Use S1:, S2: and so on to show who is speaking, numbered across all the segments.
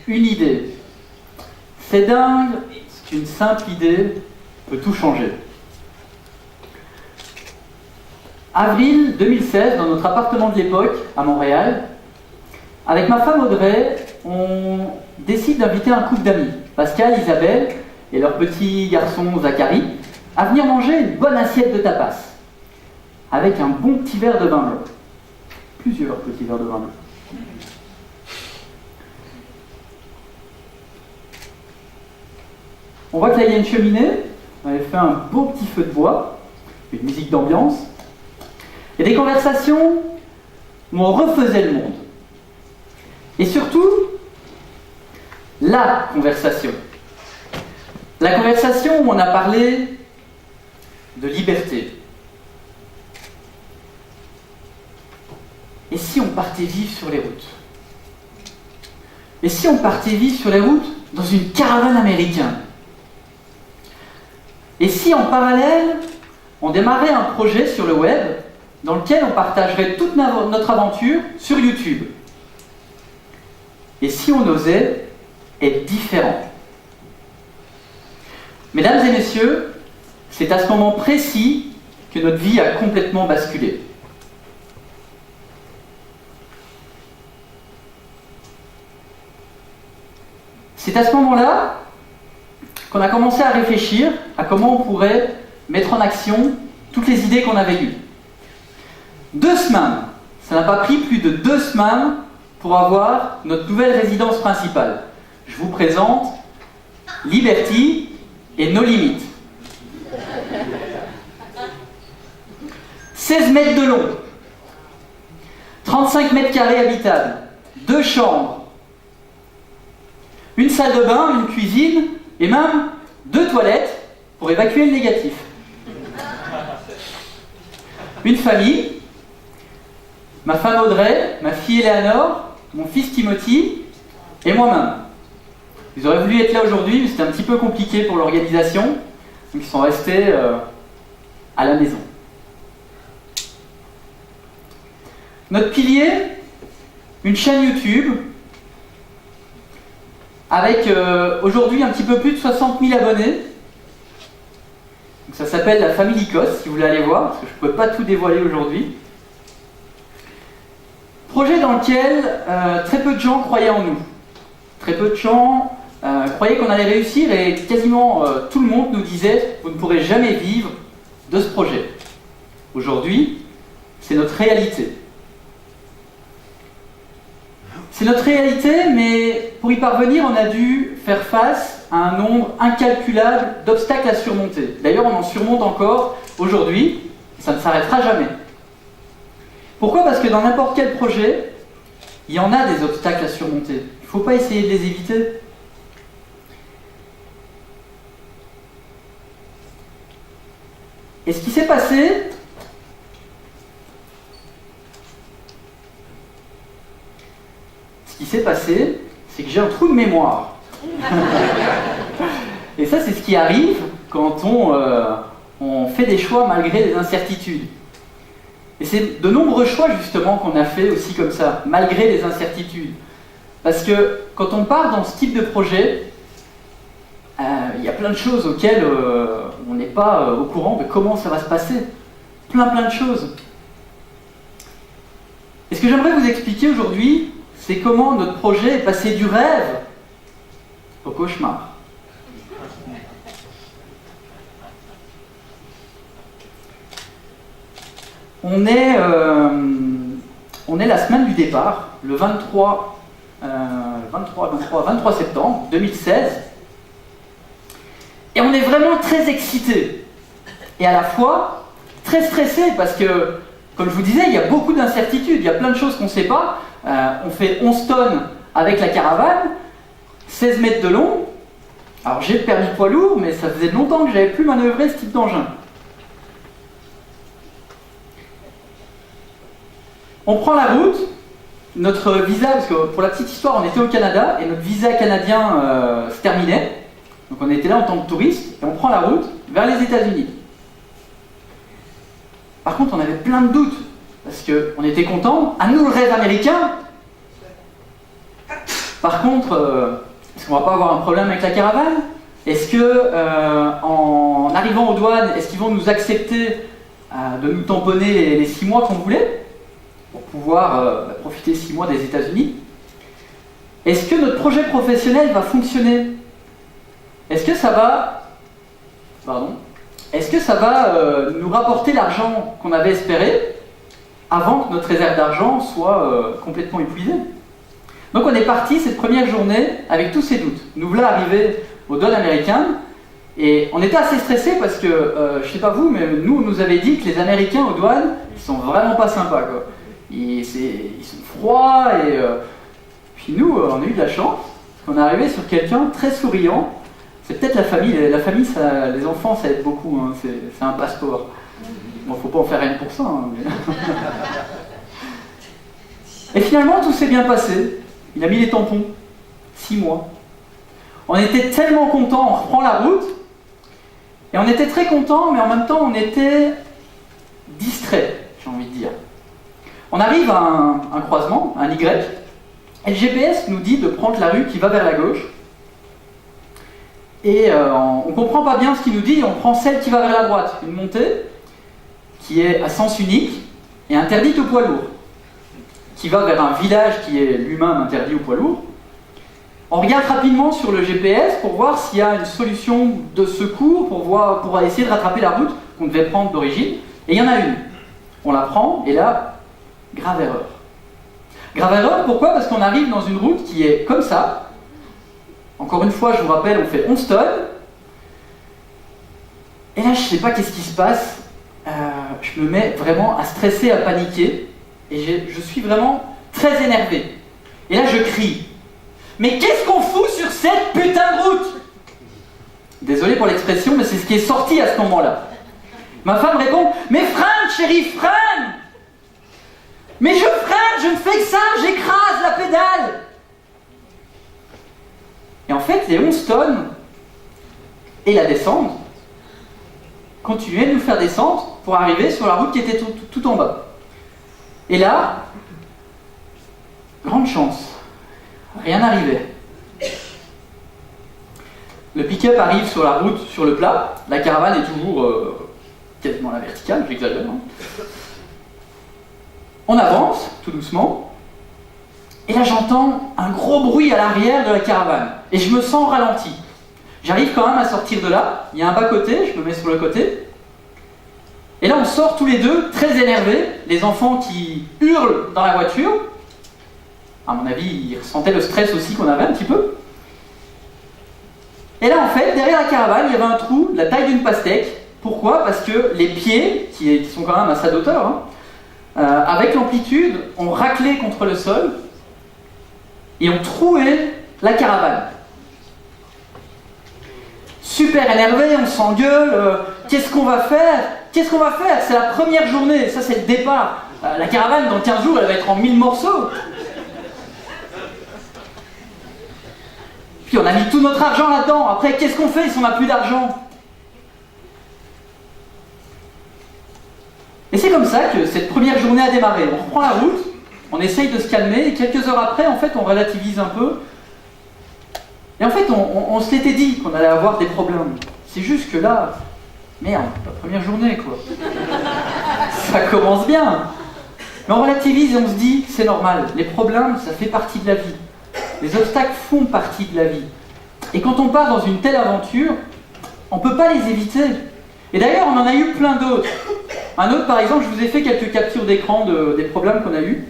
S1: une idée. C'est dingue ce qu'une simple idée peut tout changer. Avril 2016, dans notre appartement de l'époque, à Montréal, avec ma femme Audrey, on décide d'inviter un couple d'amis, Pascal, Isabelle et leur petit garçon Zachary, à venir manger une bonne assiette de tapas, avec un bon petit verre de vin blanc. Plusieurs petits verres de vin blanc. On voit que là il y a une cheminée, on avait fait un beau petit feu de bois, une musique d'ambiance, et des conversations où on refaisait le monde. Et surtout, la conversation. La conversation où on a parlé de liberté. Et si on partait vivre sur les routes? Et si on partait vivre sur les routes dans une caravane américaine? Et si en parallèle, on démarrait un projet sur le web dans lequel on partagerait toute notre aventure sur YouTube? Et si on osait être différent? Mesdames et messieurs, c'est à ce moment précis que notre vie a complètement basculé. C'est à ce moment-là qu'on a commencé à réfléchir à comment on pourrait mettre en action toutes les idées qu'on avait eues. 2 semaines, ça n'a pas pris plus de 2 semaines pour avoir notre nouvelle résidence principale. Je vous présente Liberty et No Limit. 16 mètres de long, 35 mètres carrés habitables, 2 chambres, une salle de bain, une cuisine et même 2 toilettes pour évacuer le négatif. Une famille, ma femme Audrey, ma fille Eleanor, mon fils Timothy et moi-même. Ils auraient voulu être là aujourd'hui, mais c'était un petit peu compliqué pour l'organisation, donc ils sont restés à la maison. Notre pilier, une chaîne YouTube, avec aujourd'hui un petit peu plus de 60 000 abonnés. Donc ça s'appelle la Famille Cos, si vous voulez aller voir, parce que je ne peux pas tout dévoiler aujourd'hui. Projet dans lequel très peu de gens croyaient en nous. Très peu de gens croyaient qu'on allait réussir et quasiment tout le monde nous disait « Vous ne pourrez jamais vivre de ce projet ». Aujourd'hui, c'est notre réalité. C'est notre réalité, mais pour y parvenir, on a dû faire face à un nombre incalculable d'obstacles à surmonter. D'ailleurs, on en surmonte encore aujourd'hui, et ça ne s'arrêtera jamais. Pourquoi? Parce que dans n'importe quel projet, il y en a des obstacles à surmonter. Il ne faut pas essayer de les éviter. Et ce qui s'est passé, c'est que j'ai un trou de mémoire. Et ça, c'est ce qui arrive quand on fait des choix malgré des incertitudes. Et c'est de nombreux choix, justement, qu'on a fait aussi comme ça, malgré les incertitudes. Parce que quand on part dans ce type de projet, il y a plein de choses auxquelles on n'est pas au courant de comment ça va se passer. Plein de choses. Et ce que j'aimerais vous expliquer aujourd'hui, c'est comment notre projet est passé du rêve au cauchemar. On est la semaine du départ, le 23 septembre 2016, et on est vraiment très excités, et à la fois très stressés, parce que, comme je vous disais, il y a beaucoup d'incertitudes, il y a plein de choses qu'on ne sait pas. On fait 11 tonnes avec la caravane, 16 mètres de long. Alors j'ai le permis poids lourd, mais ça faisait longtemps que je n'avais plus manœuvré ce type d'engin. On prend la route, notre visa, parce que pour la petite histoire, on était au Canada, et notre visa canadien se terminait. Donc on était là en tant que touriste, et on prend la route vers les États-Unis. Par contre, on avait plein de doutes, parce qu'on était contents. À nous, le rêve américain, Par contre, est-ce qu'on va pas avoir un problème avec la caravane? Est-ce que, en arrivant aux douanes, est-ce qu'ils vont nous accepter de nous tamponner les 6 mois qu'on voulait pour pouvoir profiter 6 mois des États-Unis? Est-ce que notre projet professionnel va fonctionner? Est-ce que ça va, nous rapporter l'argent qu'on avait espéré avant que notre réserve d'argent soit complètement épuisée? Donc on est parti cette première journée avec tous ces doutes. Nous voilà arrivés aux douanes américaines et on était assez stressés parce que, je sais pas vous, mais nous on nous avait dit que les Américains aux douanes, ils sont vraiment pas sympas, quoi. Ils sont froids et puis nous on a eu de la chance, on est arrivé sur quelqu'un très souriant. C'est peut-être la famille, ça, les enfants ça aide beaucoup, hein, c'est un passeport. Bon, faut pas en faire rien pour ça. Hein, mais... Et finalement tout s'est bien passé. Il a mis les tampons. 6 mois. On était tellement contents, on reprend la route, et on était très contents, mais en même temps on était distraits, j'ai envie de dire. On arrive à un croisement, un Y, et le GPS nous dit de prendre la rue qui va vers la gauche, et on ne comprend pas bien ce qu'il nous dit, on prend celle qui va vers la droite, une montée qui est à sens unique et interdite aux poids lourds, qui va vers un village qui est lui-même interdit aux poids lourds. On regarde rapidement sur le GPS pour voir s'il y a une solution de secours pour essayer de rattraper la route qu'on devait prendre d'origine. Et il y en a une. On la prend et là, grave erreur. Grave erreur, pourquoi? Parce qu'on arrive dans une route qui est comme ça. Encore une fois, je vous rappelle, on fait 11 tonnes. Et là, je ne sais pas qu'est-ce qui se passe. Je me mets vraiment à stresser, à paniquer. Et je suis vraiment très énervé. Et là, je crie. Mais qu'est-ce qu'on fout sur cette putain de route? Désolé pour l'expression, mais c'est ce qui est sorti à ce moment-là. Ma femme répond, mais freine, chérie, freine! Mais je freine, je ne fais que ça, j'écrase la pédale! Et en fait, les 11 tonnes et la descente continuaient de nous faire descendre pour arriver sur la route qui était tout en bas. Et là, grande chance. Rien n'arrivait. Le pick-up arrive sur la route, sur le plat. La caravane est toujours quasiment à la verticale, j'exagère. Hein. On avance, tout doucement. Et là, j'entends un gros bruit à l'arrière de la caravane. Et je me sens ralenti. J'arrive quand même à sortir de là. Il y a un bas-côté, je me mets sur le côté. Et là, on sort tous les deux, très énervés. Les enfants qui hurlent dans la voiture. À mon avis, ils ressentaient le stress aussi qu'on avait un petit peu. Et là, en fait, derrière la caravane, il y avait un trou de la taille d'une pastèque. Pourquoi? Parce que les pieds, qui sont quand même à sa hauteur, hein, avec l'amplitude, ont raclé contre le sol et ont troué la caravane. Super énervé, on s'engueule. Qu'est-ce qu'on va faire? Qu'est-ce qu'on va faire? C'est la première journée, ça c'est le départ. La caravane, dans 15 jours, elle va être en 1000 morceaux. Puis on a mis tout notre argent là-dedans. Après, qu'est-ce qu'on fait si on n'a plus d'argent? Et c'est comme ça que cette première journée a démarré. On reprend la route, on essaye de se calmer, et quelques heures après, en fait, on relativise un peu. Et en fait, on se l'était dit qu'on allait avoir des problèmes. C'est juste que là, merde, la première journée, quoi. Ça commence bien. Mais on relativise et on se dit, c'est normal. Les problèmes, ça fait partie de la vie. Les obstacles font partie de la vie. Et quand on part dans une telle aventure, on ne peut pas les éviter. Et d'ailleurs, on en a eu plein d'autres. Un autre, par exemple, je vous ai fait quelques captures d'écran des problèmes qu'on a eus.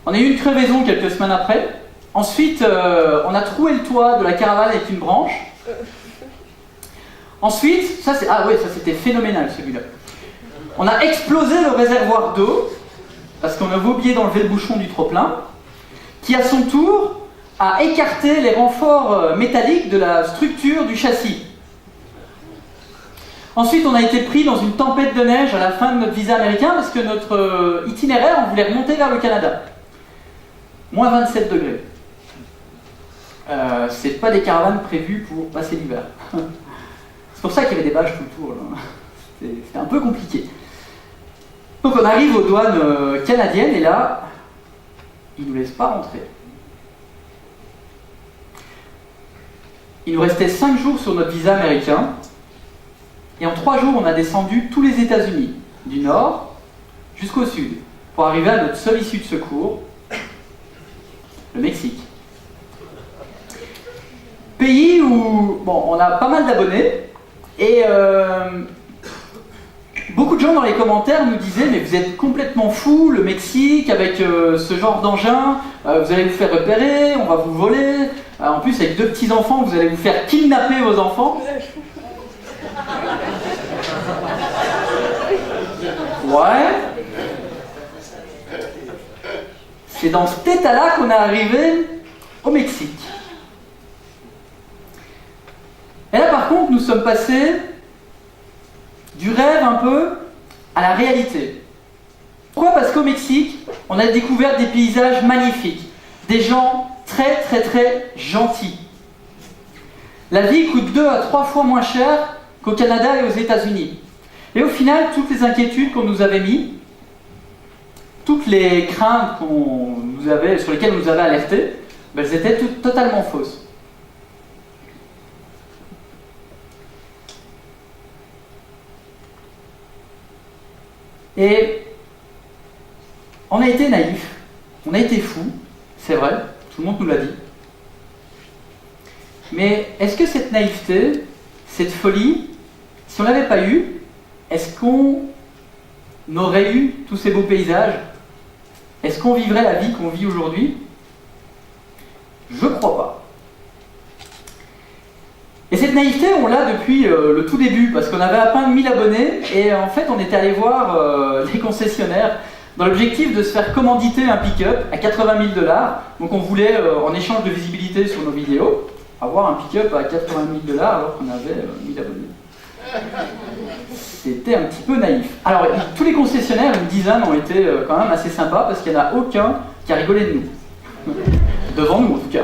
S1: On a eu une crevaison quelques semaines après. Ensuite, on a troué le toit de la caravane avec une branche. Ensuite, ça c'était phénoménal celui-là. On a explosé le réservoir d'eau, parce qu'on avait oublié d'enlever le bouchon du trop-plein, qui à son tour a écarté les renforts métalliques de la structure du châssis. Ensuite, on a été pris dans une tempête de neige à la fin de notre visa américain, parce que notre itinéraire, on voulait remonter vers le Canada. Moins 27 degrés. C'est pas des caravanes prévues pour passer l'hiver. C'est pour ça qu'il y avait des bâches tout le tour. C'était un peu compliqué. Donc on arrive aux douanes canadiennes et là, ils ne nous laissent pas rentrer. il nous restait 5 jours sur notre visa américain, et en 3 jours, on a descendu tous les États-Unis, du nord jusqu'au sud, pour arriver à notre seule issue de secours, le Mexique. Pays où bon, on a pas mal d'abonnés, et beaucoup de gens dans les commentaires nous disaient « Mais vous êtes complètement fous, le Mexique, avec ce genre d'engin, vous allez vous faire repérer, on va vous voler, en plus avec 2 petits-enfants, vous allez vous faire kidnapper vos enfants. » Ouais. C'est dans cet état-là qu'on est arrivé au Mexique. Et là, par contre, nous sommes passés du rêve un peu à la réalité. Pourquoi? Parce qu'au Mexique, on a découvert des paysages magnifiques, des gens très très très gentils. La vie coûte 2 à 3 fois moins cher qu'au Canada et aux États-Unis. Et au final, toutes les inquiétudes qu'on nous avait mises, toutes les craintes sur lesquelles on nous avait alertés, ben, elles étaient totalement fausses. Et on a été naïfs, on a été fous, c'est vrai, tout le monde nous l'a dit. Mais est-ce que cette naïveté, cette folie, si on ne l'avait pas eue, est-ce qu'on aurait eu tous ces beaux paysages? Est-ce qu'on vivrait la vie qu'on vit aujourd'hui? Je ne crois pas. Et cette naïveté, on l'a depuis le tout début, parce qu'on avait à peine 1000 abonnés, et en fait, on était allé voir les concessionnaires dans l'objectif de se faire commanditer un pick-up à 80 000 $. Donc on voulait, en échange de visibilité sur nos vidéos, avoir un pick-up à 80 000 $ alors qu'on avait 1000 abonnés. C'était un petit peu naïf. Alors, tous les concessionnaires, une dizaine, ont été quand même assez sympas, parce qu'il n'y en a aucun qui a rigolé de nous. Devant nous, en tout cas.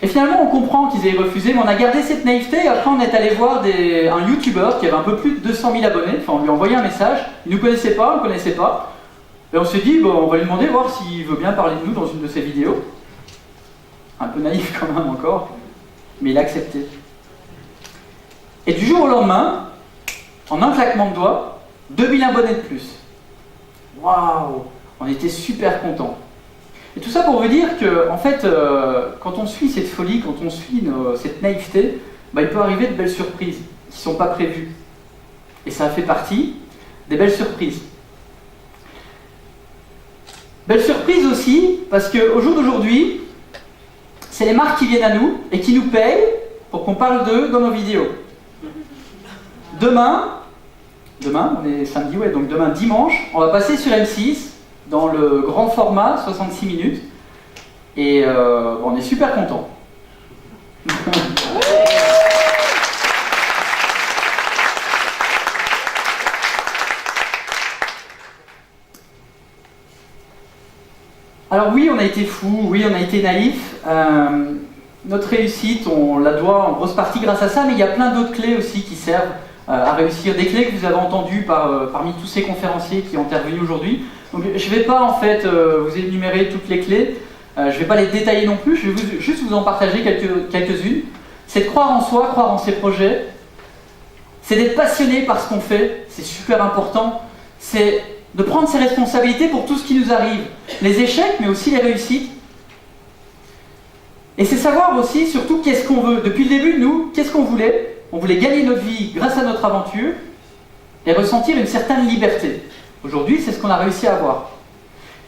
S1: Et finalement, on comprend qu'ils aient refusé, mais on a gardé cette naïveté, et après on est allé voir un YouTuber qui avait un peu plus de 200 000 abonnés, enfin on lui a envoyé un message, il ne nous connaissait pas, on ne le connaissait pas, et on s'est dit, bon, on va lui demander, voir s'il veut bien parler de nous dans une de ses vidéos. Un peu naïf quand même encore, mais il a accepté. Et du jour au lendemain, en un claquement de doigts, 2000 abonnés de plus. Waouh! On était super contents. Et tout ça pour vous dire que, en fait, quand on suit cette folie, quand on suit cette naïveté, bah, il peut arriver de belles surprises qui ne sont pas prévues. Et ça fait partie des belles surprises. Belles surprises aussi, parce qu'au jour d'aujourd'hui, c'est les marques qui viennent à nous et qui nous payent pour qu'on parle d'eux dans nos vidéos. Demain, on est samedi, ouais, donc demain dimanche, on va passer sur M6 dans le grand format, 66 minutes, et on est super contents. Alors oui, on a été fous, oui, on a été naïfs. Notre réussite, on la doit en grosse partie grâce à ça, mais il y a plein d'autres clés aussi qui servent à réussir. Des clés que vous avez entendues parmi tous ces conférenciers qui ont intervenu aujourd'hui. Donc je ne vais pas en fait vous énumérer toutes les clés, je ne vais pas les détailler non plus, je vais juste vous en partager quelques-unes. C'est de croire en soi, croire en ses projets, c'est d'être passionné par ce qu'on fait, c'est super important, c'est de prendre ses responsabilités pour tout ce qui nous arrive, les échecs mais aussi les réussites. Et c'est savoir aussi surtout qu'est-ce qu'on veut. Depuis le début, nous, qu'est-ce qu'on voulait? On voulait gagner notre vie grâce à notre aventure et ressentir une certaine liberté. Aujourd'hui, c'est ce qu'on a réussi à avoir.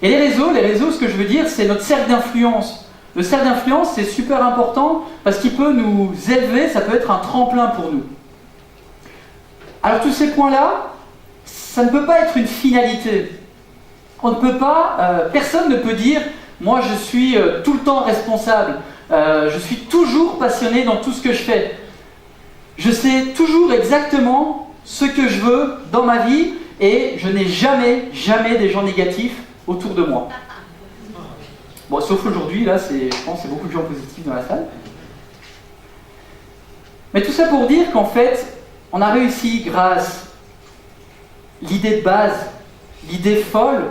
S1: Et les réseaux, ce que je veux dire, c'est notre cercle d'influence. Le cercle d'influence, c'est super important parce qu'il peut nous élever, ça peut être un tremplin pour nous. Alors tous ces points-là, ça ne peut pas être une finalité. On ne peut pas, personne ne peut dire « moi je suis tout le temps responsable, je suis toujours passionné dans tout ce que je fais. Je sais toujours exactement ce que je veux dans ma vie et je n'ai jamais des gens négatifs autour de moi. » Bon, sauf aujourd'hui, là, je pense qu'il y a beaucoup de gens positifs dans la salle. Mais tout ça pour dire qu'en fait, on a réussi grâce à l'idée de base, l'idée folle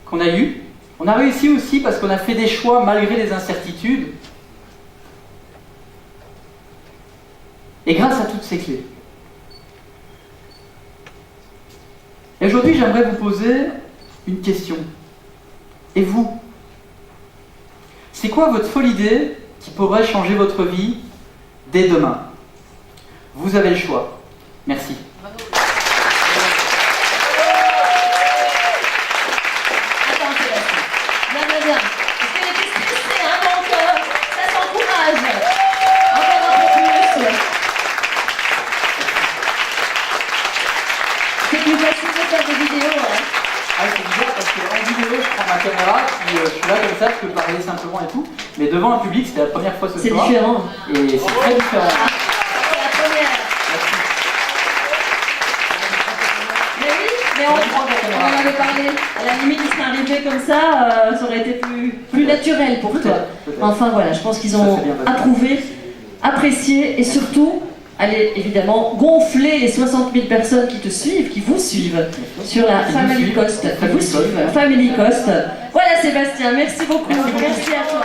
S1: qu'on a eue. On a réussi aussi parce qu'on a fait des choix malgré les incertitudes. Et grâce à toutes ces clés. Et aujourd'hui, j'aimerais vous poser une question. Et vous? C'est quoi votre folle idée qui pourrait changer votre vie dès demain? Vous avez le choix. Merci.
S2: Attends, Sébastien. Bien. Parce qu'elle était stressée, hein, donc ça s'encourage. Encore un peu plus. C'est plus facile de faire des vidéos, hein.
S1: Ah, c'est bizarre parce qu'en vidéo, je prends ma caméra, puis je suis là comme ça, je peux parler simplement et tout. Mais devant un public, c'était la première fois ce soir.
S2: C'est différent.
S1: Et c'est très différent.
S2: C'est la première.
S1: Merci.
S2: Mais oui, mais on en avait parlé. À la limite, il serait arrivé comme ça, ça aurait été plus naturel pour toi.
S1: Peut-être.
S2: Enfin voilà, je pense qu'ils
S1: Ça
S2: ont
S1: s'est bien passé.
S2: approuvé, apprécié et surtout, allez évidemment gonfler les 60 000 personnes qui te suivent, qui vous suivent sur la
S1: Qui
S2: Family
S1: nous
S2: Cost.
S1: suivent.
S2: Qui vous suivent, Family Cost. Voilà Sébastien, merci beaucoup.
S1: Merci beaucoup.
S2: Merci à toi.